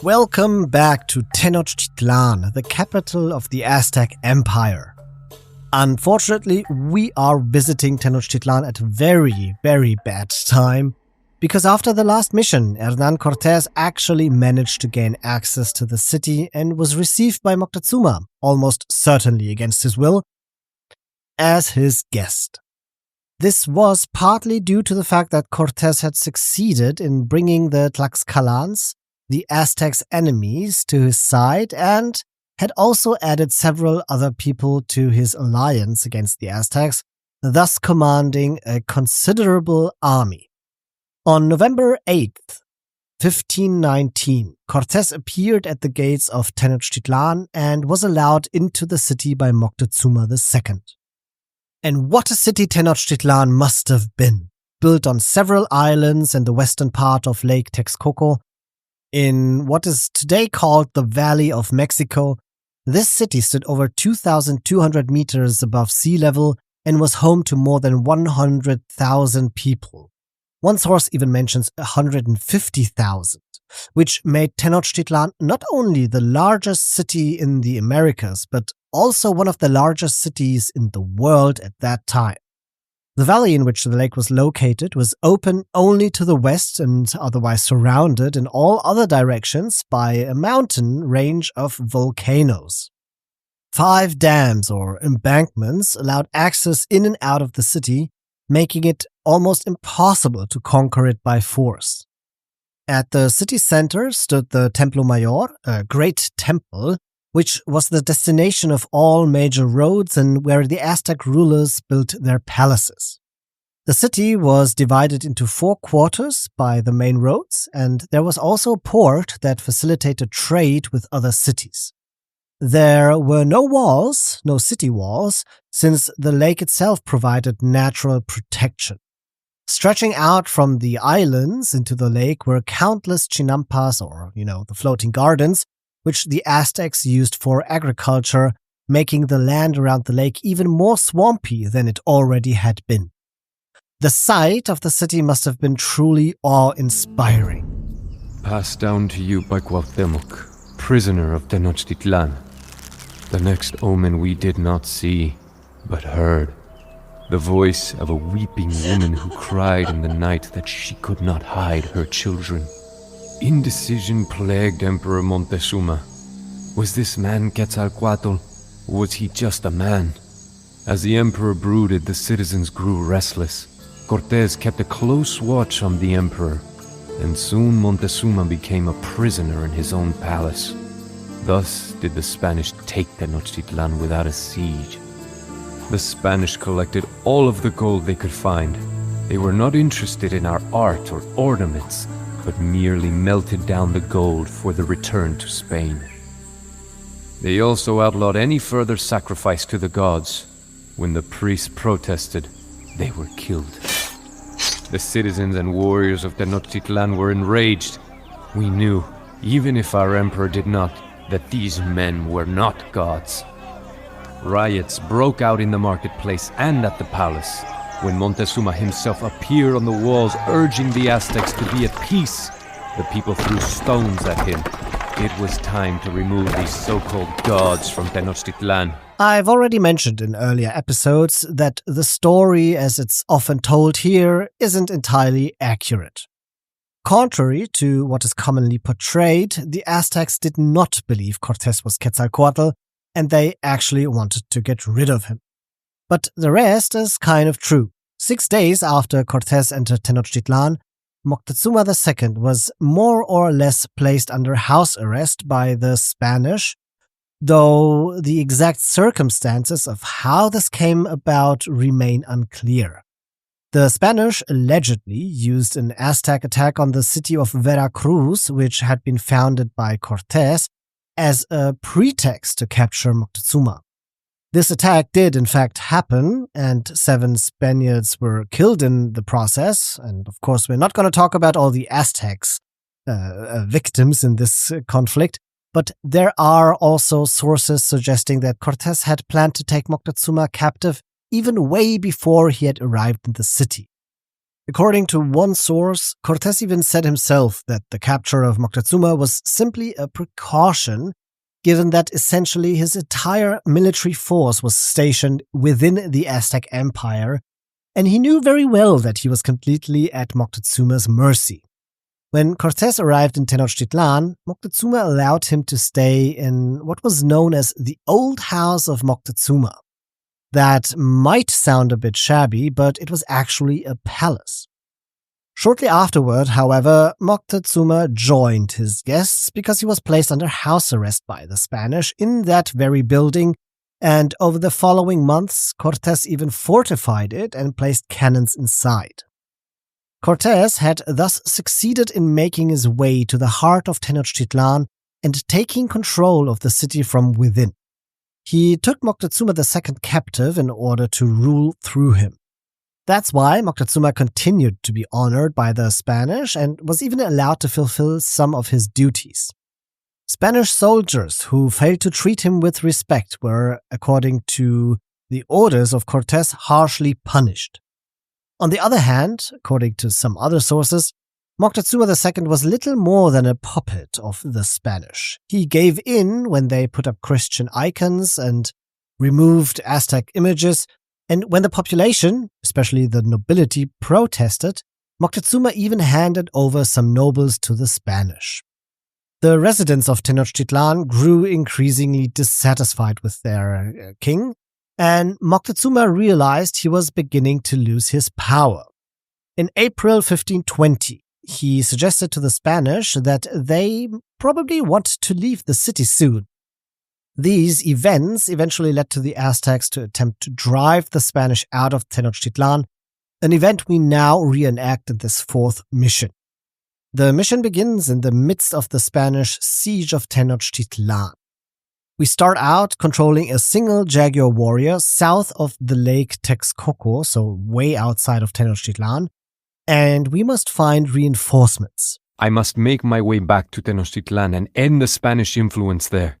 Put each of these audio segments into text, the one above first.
Welcome back to Tenochtitlan, the capital of the Aztec Empire. Unfortunately, we are visiting Tenochtitlan at a very, very bad time, because after the last mission, Hernan Cortez actually managed to gain access to the city and was received by Moctezuma, almost certainly against his will, as his guest. This was partly due to the fact that Cortez had succeeded in bringing the Tlaxcalans, the Aztecs' enemies, to his side, and had also added several other people to his alliance against the Aztecs, thus commanding a considerable army. On November 8th, 1519, Cortez appeared at the gates of Tenochtitlan and was allowed into the city by Montezuma II. And what a city Tenochtitlan must have been! Built on several islands in the western part of Lake Texcoco, in what is today called the Valley of Mexico, this city stood over 2,200 meters above sea level and was home to more than 100,000 people. One source even mentions 150,000, which made Tenochtitlan not only the largest city in the Americas, but also one of the largest cities in the world at that time. The valley in which the lake was located was open only to the west and otherwise surrounded in all other directions by a mountain range of volcanoes. 5 dams or embankments allowed access in and out of the city, making it almost impossible to conquer it by force. At the city center stood the Templo Mayor, a great temple, which was the destination of all major roads and where the Aztec rulers built their palaces. The city was divided into 4 quarters by the main roads, and there was also a port that facilitated trade with other cities. There were no walls, no city walls, since the lake itself provided natural protection. Stretching out from the islands into the lake were countless chinampas, or, the floating gardens, which the Aztecs used for agriculture, making the land around the lake even more swampy than it already had been. The sight of the city must have been truly awe-inspiring. Passed down to you by Cuauhtémoc, prisoner of Tenochtitlan. The next omen we did not see, but heard. The voice of a weeping woman who cried in the night that she could not hide her children. Indecision plagued Emperor Montezuma. Was this man Quetzalcoatl, or was he just a man? As the emperor brooded, the citizens grew restless. Cortez kept a close watch on the emperor, and soon Montezuma became a prisoner in his own palace. Thus did the Spanish take Tenochtitlan without a siege. The Spanish collected all of the gold they could find. They were not interested in our art or ornaments, but merely melted down the gold for the return to Spain. They also outlawed any further sacrifice to the gods. When the priests protested, they were killed. The citizens and warriors of Tenochtitlan were enraged. We knew, even if our emperor did not, that these men were not gods. Riots broke out in the marketplace and at the palace. When Montezuma himself appeared on the walls urging the Aztecs to be at peace, the people threw stones at him. It was time to remove these so-called gods from Tenochtitlan. I've already mentioned in earlier episodes that the story, as it's often told here, isn't entirely accurate. Contrary to what is commonly portrayed, the Aztecs did not believe Cortez was Quetzalcoatl, and they actually wanted to get rid of him. But the rest is kind of true. 6 days after Cortez entered Tenochtitlan, Moctezuma II was more or less placed under house arrest by the Spanish, though the exact circumstances of how this came about remain unclear. The Spanish allegedly used an Aztec attack on the city of Veracruz, which had been founded by Cortez, as a pretext to capture Moctezuma. This attack did in fact happen, and 7 Spaniards were killed in the process, and of course we're not going to talk about all the Aztecs victims in this conflict, but there are also sources suggesting that Cortez had planned to take Moctezuma captive even way before he had arrived in the city. According to one source, Cortez even said himself that the capture of Moctezuma was simply a precaution, given that essentially his entire military force was stationed within the Aztec Empire, and he knew very well that he was completely at Moctezuma's mercy. When Cortez arrived in Tenochtitlan, Moctezuma allowed him to stay in what was known as the Old House of Moctezuma. That might sound a bit shabby, but it was actually a palace. Shortly afterward, however, Moctezuma joined his guests because he was placed under house arrest by the Spanish in that very building, and over the following months, Cortez even fortified it and placed cannons inside. Cortez had thus succeeded in making his way to the heart of Tenochtitlan and taking control of the city from within. He took Montezuma II captive in order to rule through him. That's why Moctezuma continued to be honored by the Spanish and was even allowed to fulfill some of his duties. Spanish soldiers who failed to treat him with respect were, according to the orders of Cortez, harshly punished. On the other hand, according to some other sources, Montezuma II was little more than a puppet of the Spanish. He gave in when they put up Christian icons and removed Aztec images, and when the population, especially the nobility, protested, Moctezuma even handed over some nobles to the Spanish. The residents of Tenochtitlan grew increasingly dissatisfied with their king, and Moctezuma realized he was beginning to lose his power. In April 1520, he suggested to the Spanish that they probably want to leave the city soon. These events eventually led to the Aztecs to attempt to drive the Spanish out of Tenochtitlan, an event we now reenact in this fourth mission. The mission begins in the midst of the Spanish siege of Tenochtitlan. We start out controlling a single jaguar warrior south of the lake Texcoco, so way outside of Tenochtitlan, and we must find reinforcements. I must make my way back to Tenochtitlan and end the Spanish influence there.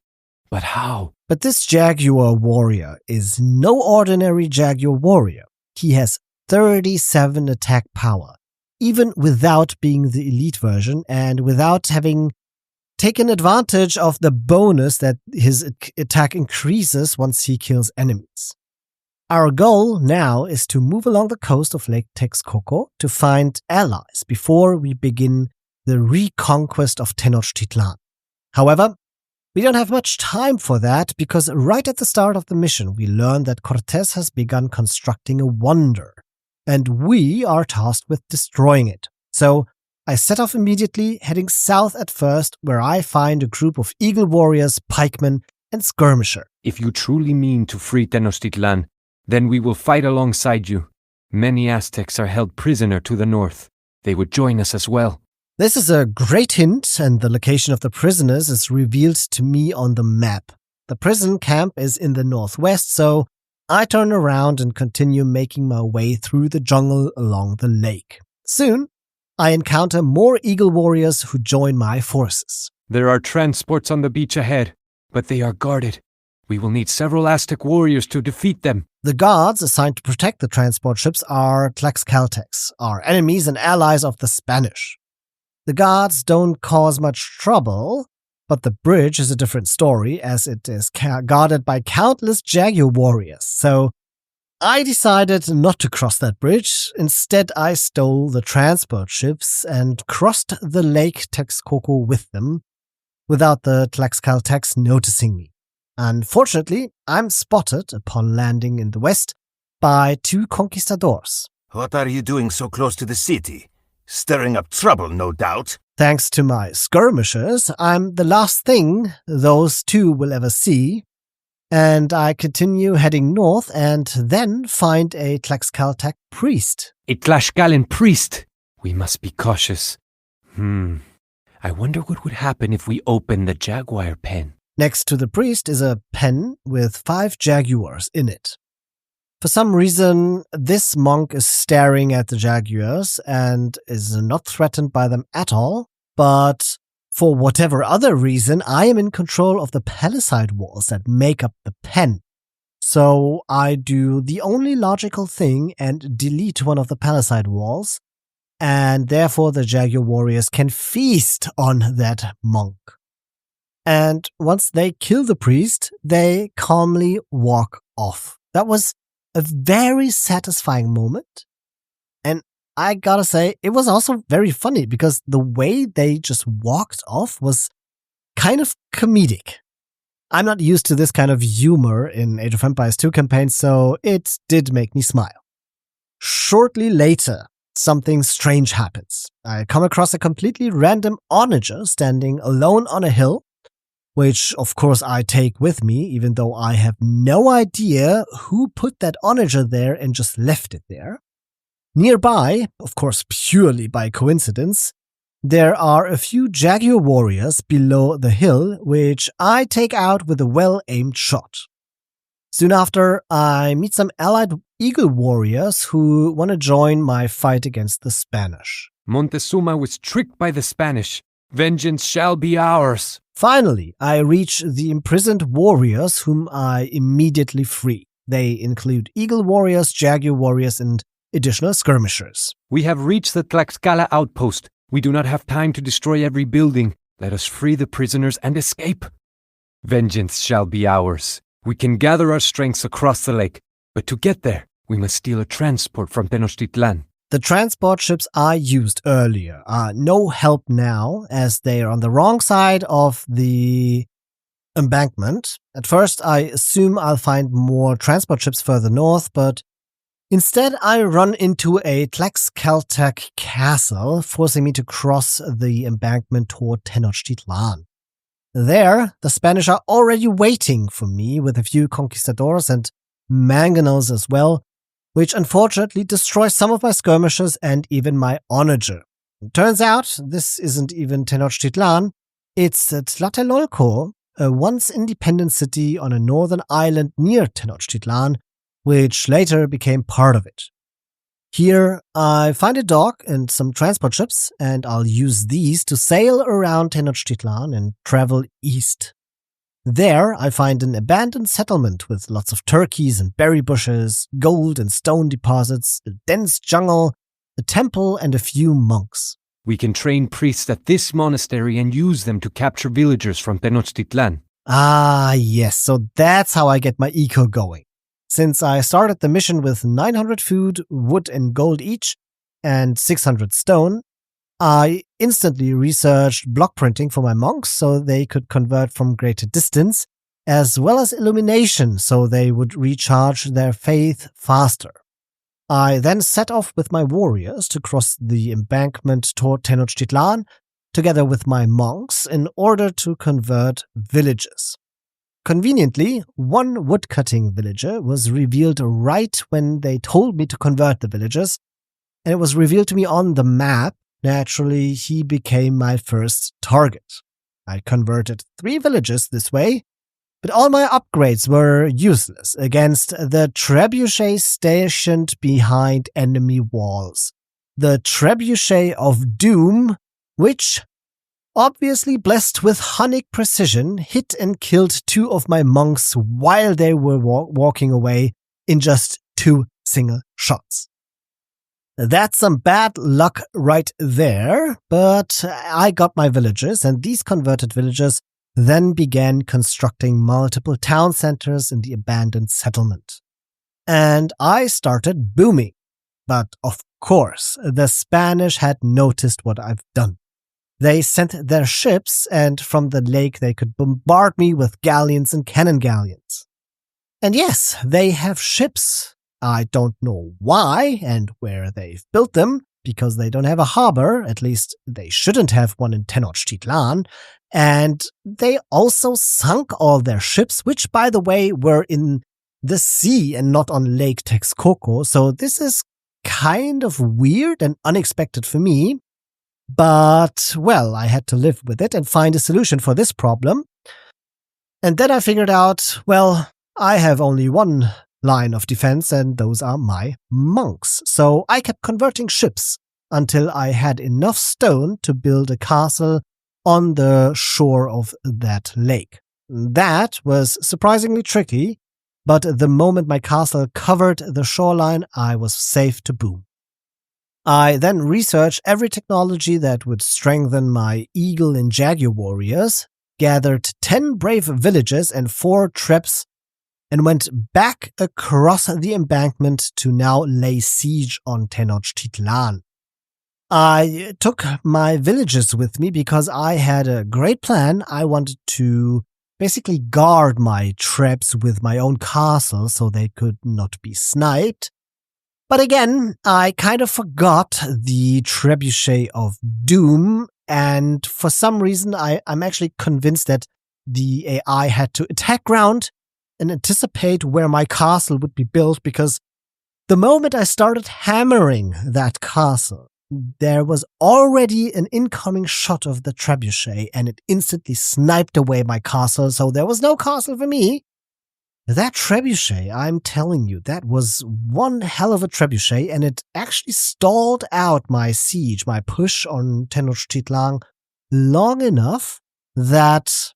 But how? But this jaguar warrior is no ordinary jaguar warrior. He has 37 attack power, even without being the elite version and without having taken advantage of the bonus that his attack increases once he kills enemies. Our goal now is to move along the coast of Lake Texcoco to find allies before we begin the reconquest of Tenochtitlan. However, we don't have much time for that because right at the start of the mission we learn that Cortez has begun constructing a wonder, and we are tasked with destroying it. So I set off immediately, heading south at first, where I find a group of eagle warriors, pikemen, and skirmisher. If you truly mean to free Tenochtitlan, then we will fight alongside you. Many Aztecs are held prisoner to the north. They would join us as well. This is a great hint, and the location of the prisoners is revealed to me on the map. The prison camp is in the northwest, so I turn around and continue making my way through the jungle along the lake. Soon, I encounter more eagle warriors who join my forces. There are transports on the beach ahead, but they are guarded. We will need several Aztec warriors to defeat them. The guards assigned to protect the transport ships are Tlaxcaltecs, our enemies and allies of the Spanish. The guards don't cause much trouble, but the bridge is a different story as it is guarded by countless jaguar warriors, so I decided not to cross that bridge. Instead, I stole the transport ships and crossed the lake Texcoco with them, without the Tlaxcaltecs noticing me. Unfortunately, I'm spotted upon landing in the west by two conquistadors. What are you doing so close to the city? Stirring up trouble, no doubt. Thanks to my skirmishers, I'm the last thing those two will ever see, and I continue heading north and then find a Tlaxcaltec priest. A Tlaxcalan priest! We must be cautious. I wonder what would happen if we open the jaguar pen. Next to the priest is a pen with 5 jaguars in it. For some reason, this monk is staring at the jaguars and is not threatened by them at all, but for whatever other reason, I am in control of the palisade walls that make up the pen. So I do the only logical thing and delete one of the palisade walls, and therefore the jaguar warriors can feast on that monk. And once they kill the priest, they calmly walk off. That was a very satisfying moment. And I gotta say, it was also very funny because the way they just walked off was kind of comedic. I'm not used to this kind of humor in Age of Empires 2 campaigns, so it did make me smile. Shortly later, something strange happens. I come across a completely random onager standing alone on a hill, which of course I take with me, even though I have no idea who put that onager there and just left it there. Nearby, of course purely by coincidence, there are a few jaguar warriors below the hill, which I take out with a well-aimed shot. Soon after, I meet some allied eagle warriors who want to join my fight against the Spanish. Montezuma was tricked by the Spanish. Vengeance shall be ours. Finally, I reach the imprisoned warriors whom I immediately free. They include eagle warriors, jaguar warriors, and additional skirmishers. We have reached the Tlaxcala outpost. We do not have time to destroy every building. Let us free the prisoners and escape. Vengeance shall be ours. We can gather our strengths across the lake, but to get there, we must steal a transport from Tenochtitlan. The transport ships I used earlier are no help now, as they are on the wrong side of the embankment. At first, I assume I'll find more transport ships further north, but instead, I run into a Tlaxcaltec castle, forcing me to cross the embankment toward Tenochtitlan. There, the Spanish are already waiting for me with a few conquistadors and mangonels as well, which unfortunately destroys some of my skirmishers and even my onager. Turns out, this isn't even Tenochtitlan, it's Tlatelolco, a once independent city on a northern island near Tenochtitlan, which later became part of it. Here, I find a dock and some transport ships, and I'll use these to sail around Tenochtitlan and travel east. There, I find an abandoned settlement with lots of turkeys and berry bushes, gold and stone deposits, a dense jungle, a temple, and a few monks. We can train priests at this monastery and use them to capture villagers from Tenochtitlan. Ah, yes, so that's how I get my eco going. Since I started the mission with 900 food, wood and gold each, and 600 stone, I instantly researched block printing for my monks so they could convert from greater distance, as well as illumination so they would recharge their faith faster. I then set off with my warriors to cross the embankment toward Tenochtitlan, together with my monks, in order to convert villages. Conveniently, one woodcutting villager was revealed right when they told me to convert the villagers, and it was revealed to me on the map. Naturally, he became my first target. I converted 3 villages this way, but all my upgrades were useless against the trebuchet stationed behind enemy walls. The trebuchet of doom, which, obviously blessed with Hunnic precision, hit and killed 2 of my monks while they were walking away in just 2 single shots. That's some bad luck right there, but I got my villagers, and these converted villagers then began constructing multiple town centers in the abandoned settlement. And I started booming. But of course, the Spanish had noticed what I've done. They sent their ships, and from the lake they could bombard me with galleons and cannon galleons. And yes, they have ships. I don't know why and where they've built them, because they don't have a harbor, at least they shouldn't have one in Tenochtitlan, and they also sunk all their ships, which, by the way, were in the sea and not on Lake Texcoco, so this is kind of weird and unexpected for me. But, well, I had to live with it and find a solution for this problem. And then I figured out, well, I have only one line of defense, and those are my monks. So I kept converting ships until I had enough stone to build a castle on the shore of that lake. That was surprisingly tricky, but the moment my castle covered the shoreline, I was safe to boom. I then researched every technology that would strengthen my eagle and jaguar warriors, gathered 10 brave villages and 4 trips, and went back across the embankment to now lay siege on Tenochtitlan. I took my villages with me because I had a great plan. I wanted to basically guard my traps with my own castle so they could not be sniped. But again, I kind of forgot the trebuchet of doom, and for some reason I'm actually convinced that the AI had to attack ground and anticipate where my castle would be built, because the moment I started hammering that castle, there was already an incoming shot of the trebuchet, and it instantly sniped away my castle, so there was no castle for me. That trebuchet, I'm telling you, that was one hell of a trebuchet, and it actually stalled out my siege, my push on Tenochtitlan, long enough that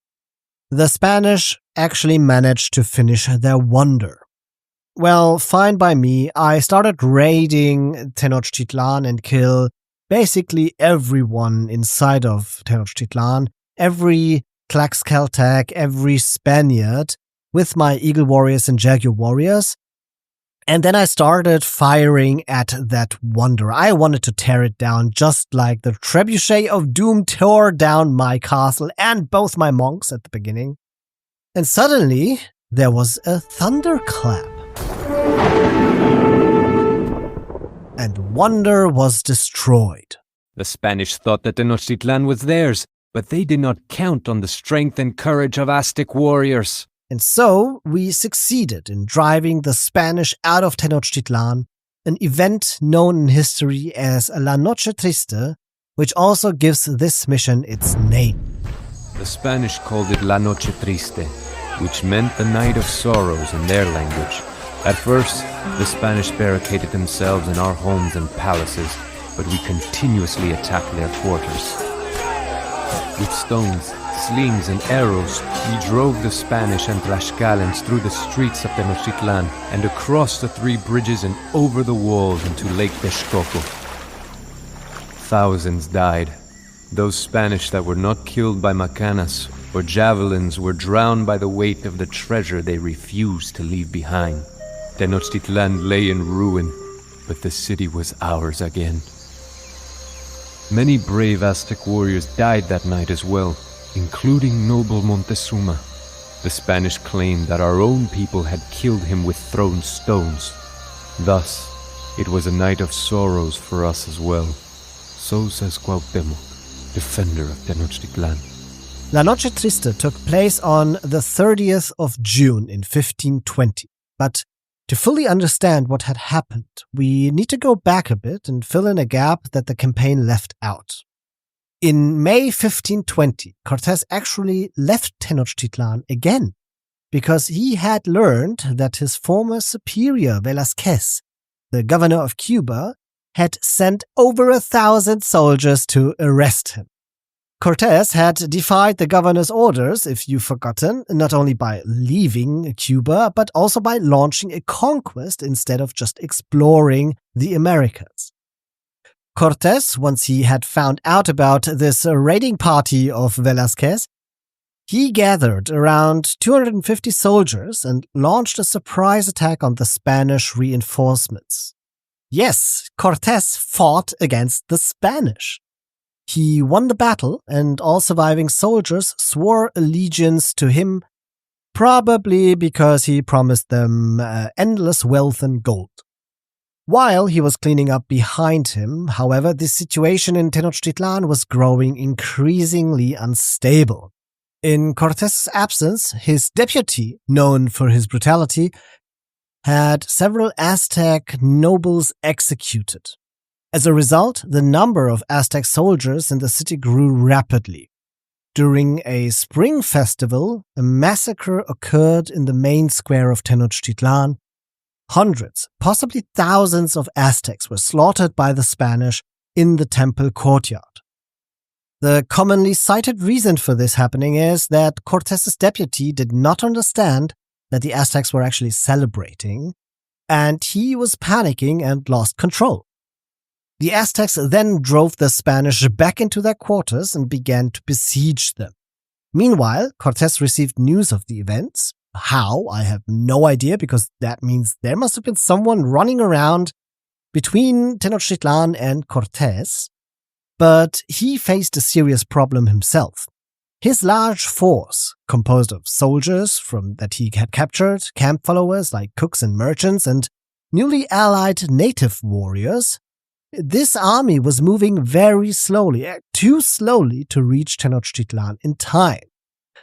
the Spanish actually managed to finish their wonder. Well, fine by me. I started raiding Tenochtitlan and kill basically everyone inside of Tenochtitlan, every Tlaxcaltec, every Spaniard, with my eagle warriors and jaguar warriors. And then I started firing at that wonder. I wanted to tear it down, just like the trebuchet of doom tore down my castle and both my monks at the beginning. And suddenly, there was a thunderclap. And wonder was destroyed. The Spanish thought that Tenochtitlan was theirs, but they did not count on the strength and courage of Aztec warriors. And so, we succeeded in driving the Spanish out of Tenochtitlan, an event known in history as La Noche Triste, which also gives this mission its name. The Spanish called it La Noche Triste, which meant the night of sorrows in their language. At first, the Spanish barricaded themselves in our homes and palaces, but we continuously attacked their quarters. With stones, slings, and arrows, we drove the Spanish and Tlaxcalans through the streets of Tenochtitlan and across the 3 bridges and over the walls into Lake Texcoco. Thousands died. Those Spanish that were not killed by macanas or javelins were drowned by the weight of the treasure they refused to leave behind. Tenochtitlan lay in ruin, but the city was ours again. Many brave Aztec warriors died that night as well, including noble Montezuma. The Spanish claimed that our own people had killed him with thrown stones. Thus, it was a night of sorrows for us as well. So says Cuauhtémoc, defender of Tenochtitlan. La Noche Triste took place on the 30th of June in 1520, but to fully understand what had happened, we need to go back a bit and fill in a gap that the campaign left out. In May 1520, Cortez actually left Tenochtitlan again, because he had learned that his former superior, Velázquez, the governor of Cuba, had sent over 1,000 soldiers to arrest him. Cortez had defied the governor's orders, if you've forgotten, not only by leaving Cuba, but also by launching a conquest instead of just exploring the Americas. Cortez, once he had found out about this raiding party of Velázquez, he gathered around 250 soldiers and launched a surprise attack on the Spanish reinforcements. Yes, Cortez fought against the Spanish. He won the battle, and all surviving soldiers swore allegiance to him, probably because he promised them endless wealth and gold. While he was cleaning up behind him, however, the situation in Tenochtitlan was growing increasingly unstable. In Cortez's absence, his deputy, known for his brutality, had several Aztec nobles executed. As a result, the number of Aztec soldiers in the city grew rapidly. During a spring festival, a massacre occurred in the main square of Tenochtitlan. Hundreds, possibly thousands of Aztecs were slaughtered by the Spanish in the temple courtyard. The commonly cited reason for this happening is that Cortez's deputy did not understand that the Aztecs were actually celebrating, and he was panicking and lost control. The Aztecs then drove the Spanish back into their quarters and began to besiege them. Meanwhile, Cortez received news of the events. How? I have no idea, because that means there must have been someone running around between Tenochtitlan and Cortez. But he faced a serious problem himself. His large force, composed of soldiers that he had captured, camp followers like cooks and merchants, and newly allied native warriors, this army was moving very slowly, too slowly to reach Tenochtitlan in time.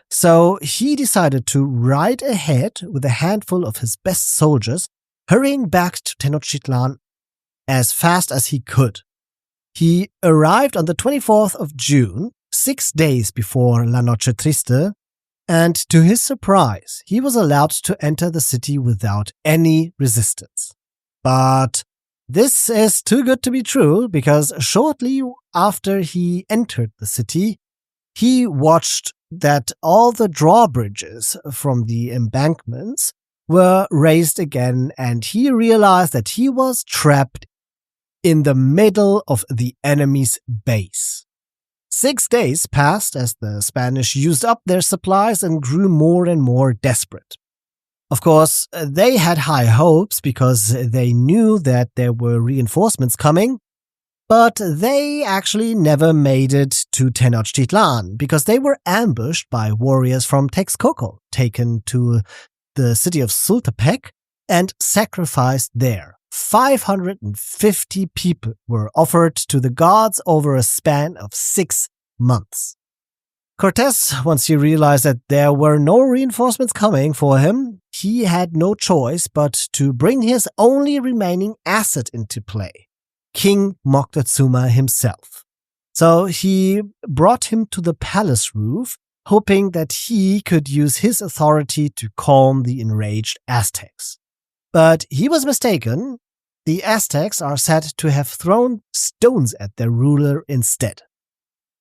So he decided to ride ahead with a handful of his best soldiers, hurrying back to Tenochtitlan as fast as he could. He arrived on the 24th of June, 6 days before La Noche Triste, and to his surprise, he was allowed to enter the city without any resistance. But this is too good to be true, because shortly after he entered the city, he watched that all the drawbridges from the embankments were raised again, and he realized that he was trapped in the middle of the enemy's base. 6 days passed as the Spanish used up their supplies and grew more and more desperate. Of course, they had high hopes because they knew that there were reinforcements coming, but they actually never made it to Tenochtitlan because they were ambushed by warriors from Texcoco, taken to the city of Sultepec and sacrificed there. 550 people were offered to the gods over a span of 6 months. Cortez, once he realized that there were no reinforcements coming for him, he had no choice but to bring his only remaining asset into play, King Moctezuma himself. So he brought him to the palace roof, hoping that he could use his authority to calm the enraged Aztecs. But he was mistaken. The Aztecs are said to have thrown stones at their ruler instead.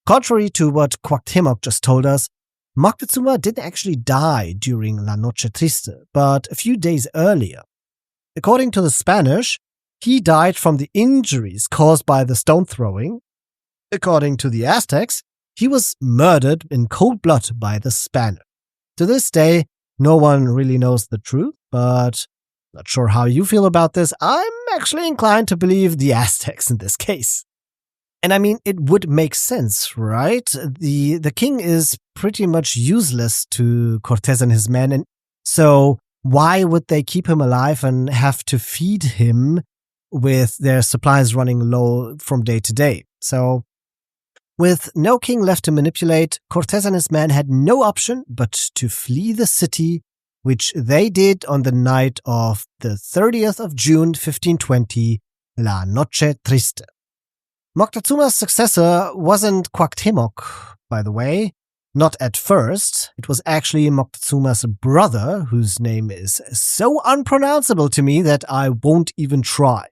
Contrary to what Cuauhtémoc just told us, Moctezuma didn't actually die during La Noche Triste, but a few days earlier. According to the Spanish, he died from the injuries caused by the stone throwing. According to the Aztecs, he was murdered in cold blood by the Spanish. To this day, no one really knows the truth, but not sure how you feel about this. I'm actually inclined to believe the Aztecs in this case. And I mean, it would make sense, right? The king is pretty much useless to Cortez and his men, and so why would they keep him alive and have to feed him with their supplies running low from day to day? So, with no king left to manipulate, Cortez and his men had no option but to flee the city, which they did on the night of the 30th of June 1520, La Noche Triste. Moctezuma's successor wasn't Cuauhtémoc, by the way. Not at first. It was actually Moctezuma's brother, whose name is so unpronounceable to me that I won't even try.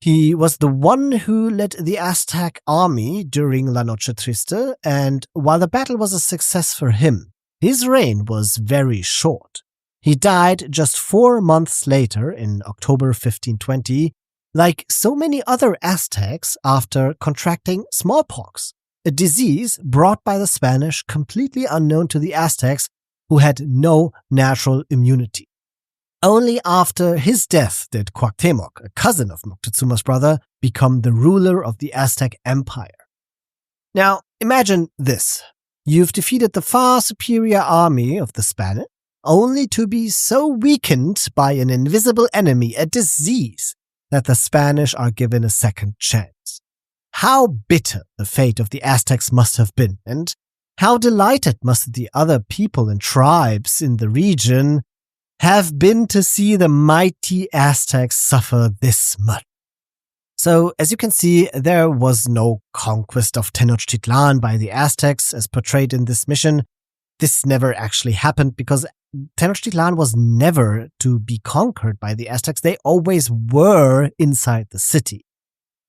He was the one who led the Aztec army during La Noche Triste, and while the battle was a success for him, his reign was very short. He died just 4 months later, in October 1520, like so many other Aztecs, after contracting smallpox, a disease brought by the Spanish completely unknown to the Aztecs, who had no natural immunity. Only after his death did Cuauhtémoc, a cousin of Moctezuma's brother, become the ruler of the Aztec Empire. Now, imagine this. You've defeated the far superior army of the Spanish, only to be so weakened by an invisible enemy, a disease, that the Spanish are given a second chance. How bitter the fate of the Aztecs must have been, and how delighted must the other people and tribes in the region have been to see the mighty Aztecs suffer this much. So, as you can see, there was no conquest of Tenochtitlan by the Aztecs as portrayed in this mission. This never actually happened because Tenochtitlan was never to be conquered by the Aztecs. They always were inside the city.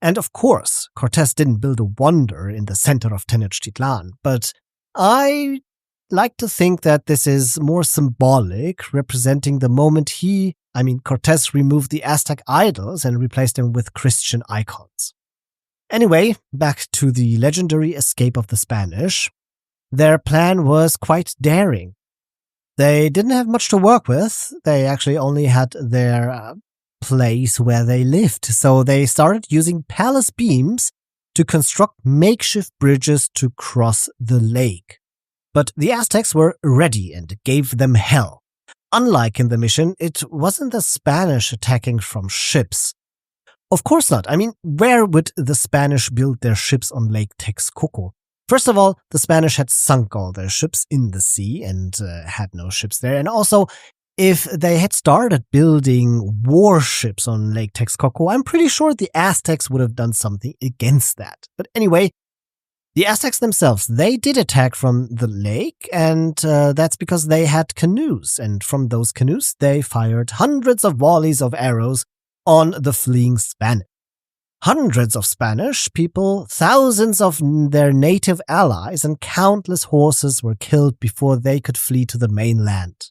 And of course, Cortez didn't build a wonder in the center of Tenochtitlan, but I like to think that this is more symbolic, representing the moment Cortez removed the Aztec idols and replaced them with Christian icons. Anyway, back to the legendary escape of the Spanish. Their plan was quite daring. They didn't have much to work with. They actually only had their place where they lived, so they started using palace beams to construct makeshift bridges to cross the lake. But the Aztecs were ready and gave them hell. Unlike in the mission, it wasn't the Spanish attacking from ships. Of course not. I mean, where would the Spanish build their ships on Lake Texcoco? First of all, the Spanish had sunk all their ships in the sea and had no ships there. And also, if they had started building warships on Lake Texcoco, I'm pretty sure the Aztecs would have done something against that. But anyway, the Aztecs themselves, they did attack from the lake, and that's because they had canoes. And from those canoes, they fired hundreds of volleys of arrows on the fleeing Spanish. Hundreds of Spanish people, thousands of their native allies, and countless horses were killed before they could flee to the mainland.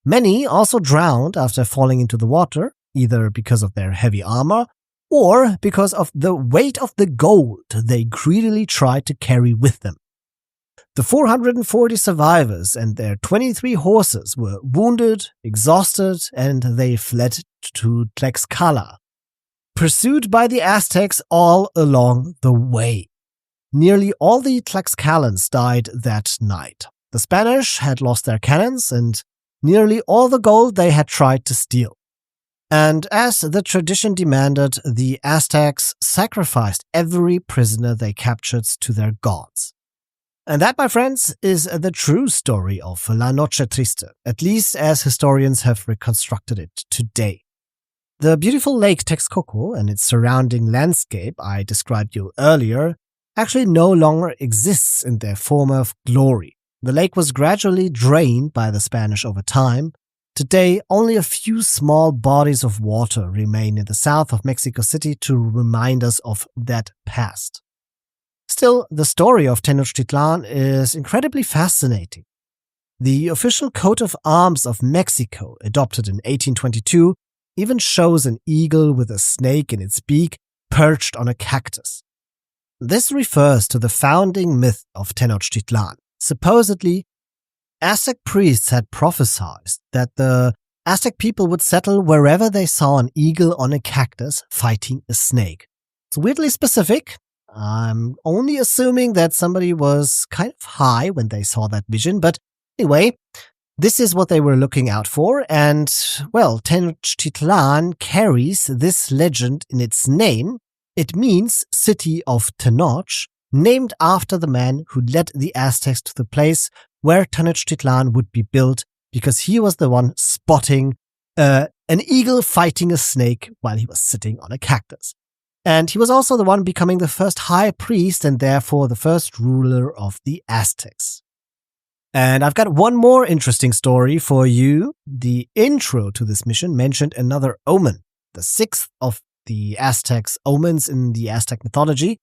Many also drowned after falling into the water, either because of their heavy armor or because of the weight of the gold they greedily tried to carry with them. The 440 survivors and their 23 horses were wounded, exhausted, and they fled to Tlaxcala, pursued by the Aztecs all along the way. Nearly all the Tlaxcalans died that night. The Spanish had lost their cannons and nearly all the gold they had tried to steal. And as the tradition demanded, the Aztecs sacrificed every prisoner they captured to their gods. And that, my friends, is the true story of La Noche Triste, at least as historians have reconstructed it today. The beautiful Lake Texcoco and its surrounding landscape I described you earlier actually no longer exists in their former glory. The lake was gradually drained by the Spanish over time. Today, only a few small bodies of water remain in the south of Mexico City to remind us of that past. Still, the story of Tenochtitlan is incredibly fascinating. The official coat of arms of Mexico, adopted in 1822, even shows an eagle with a snake in its beak perched on a cactus. This refers to the founding myth of Tenochtitlan. Supposedly, Aztec priests had prophesied that the Aztec people would settle wherever they saw an eagle on a cactus fighting a snake. It's weirdly specific. I'm only assuming that somebody was kind of high when they saw that vision, but anyway, this is what they were looking out for, and, well, Tenochtitlan carries this legend in its name. It means City of Tenoch, named after the man who led the Aztecs to the place where Tenochtitlan would be built, because he was the one spotting an eagle fighting a snake while he was sitting on a cactus. And he was also the one becoming the first high priest and therefore the first ruler of the Aztecs. And I've got one more interesting story for you. The intro to this mission mentioned another omen, the sixth of the Aztecs' omens in the Aztec mythology.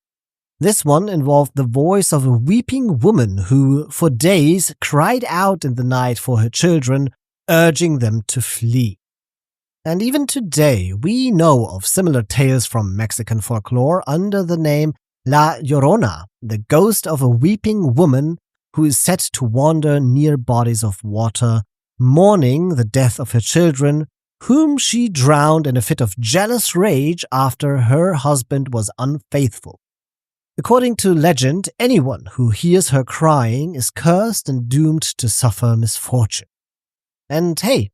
This one involved the voice of a weeping woman who, for days, cried out in the night for her children, urging them to flee. And even today, we know of similar tales from Mexican folklore under the name La Llorona, the ghost of a weeping woman who is said to wander near bodies of water, mourning the death of her children, whom she drowned in a fit of jealous rage after her husband was unfaithful. According to legend, anyone who hears her crying is cursed and doomed to suffer misfortune. And hey,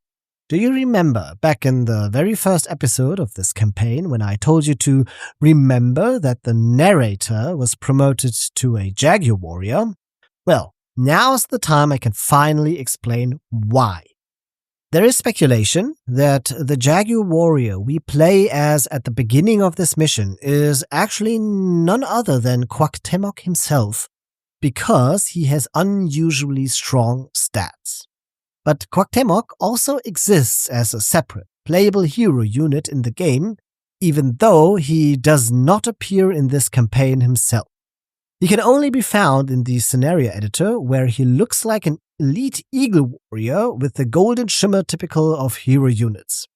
do you remember back in the very first episode of this campaign when I told you to remember that the narrator was promoted to a jaguar warrior? Well, now's the time I can finally explain why. There is speculation that the jaguar warrior we play as at the beginning of this mission is actually none other than Cuauhtémoc himself, because he has unusually strong stats. But Cuauhtémoc also exists as a separate, playable hero unit in the game, even though he does not appear in this campaign himself. He can only be found in the scenario editor, where he looks like an elite eagle warrior with the golden shimmer typical of hero units.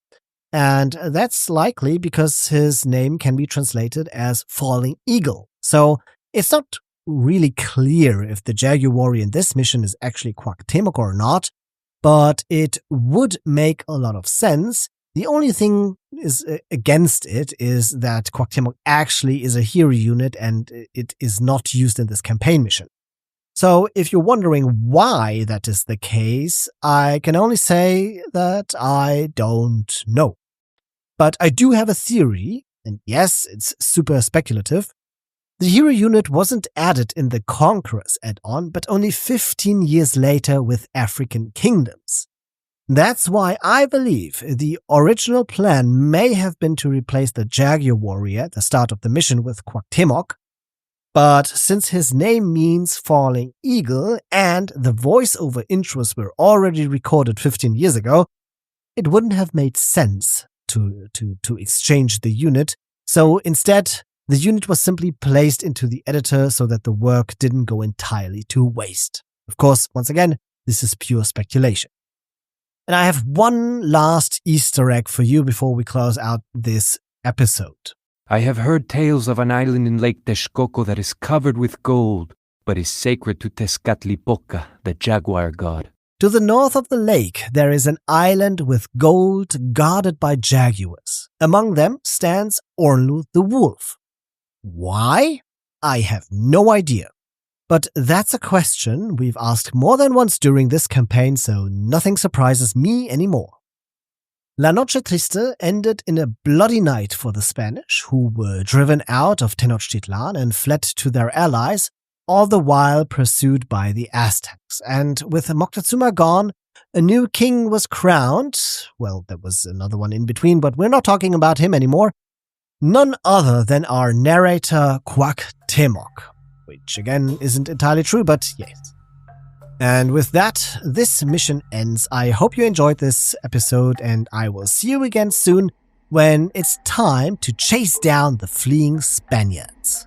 And that's likely because his name can be translated as falling eagle. So it's not really clear if the jaguar in this mission is actually Cuauhtémoc or not, but it would make a lot of sense. The only thing is against it is that Cuauhtémoc actually is a hero unit and it is not used in this campaign mission. So if you're wondering why that is the case, I can only say that I don't know. But I do have a theory, and yes, it's super speculative. The hero unit wasn't added in the Conquerors add-on, but only 15 years later with African kingdoms. That's why I believe the original plan may have been to replace the Jaguar warrior at the start of the mission with Cuauhtémoc, but since his name means falling eagle and the voiceover intros were already recorded 15 years ago, it wouldn't have made sense to exchange the unit, so instead the unit was simply placed into the editor so that the work didn't go entirely to waste. Of course, once again, this is pure speculation. And I have one last Easter egg for you before we close out this episode. I have heard tales of an island in Lake Texcoco that is covered with gold, but is sacred to Tezcatlipoca, the jaguar god. To the north of the lake, there is an island with gold guarded by jaguars. Among them stands Ornlu the Wolf. Why? I have no idea. But that's a question we've asked more than once during this campaign, so nothing surprises me anymore. La Noche Triste ended in a bloody night for the Spanish, who were driven out of Tenochtitlan and fled to their allies, all the while pursued by the Aztecs. And with Moctezuma gone, a new king was crowned. Well, there was another one in between, but we're not talking about him anymore. None other than our narrator Cuauhtémoc, which again isn't entirely true, but yes. And with that, this mission ends. I hope you enjoyed this episode, and I will see you again soon when it's time to chase down the fleeing Spaniards.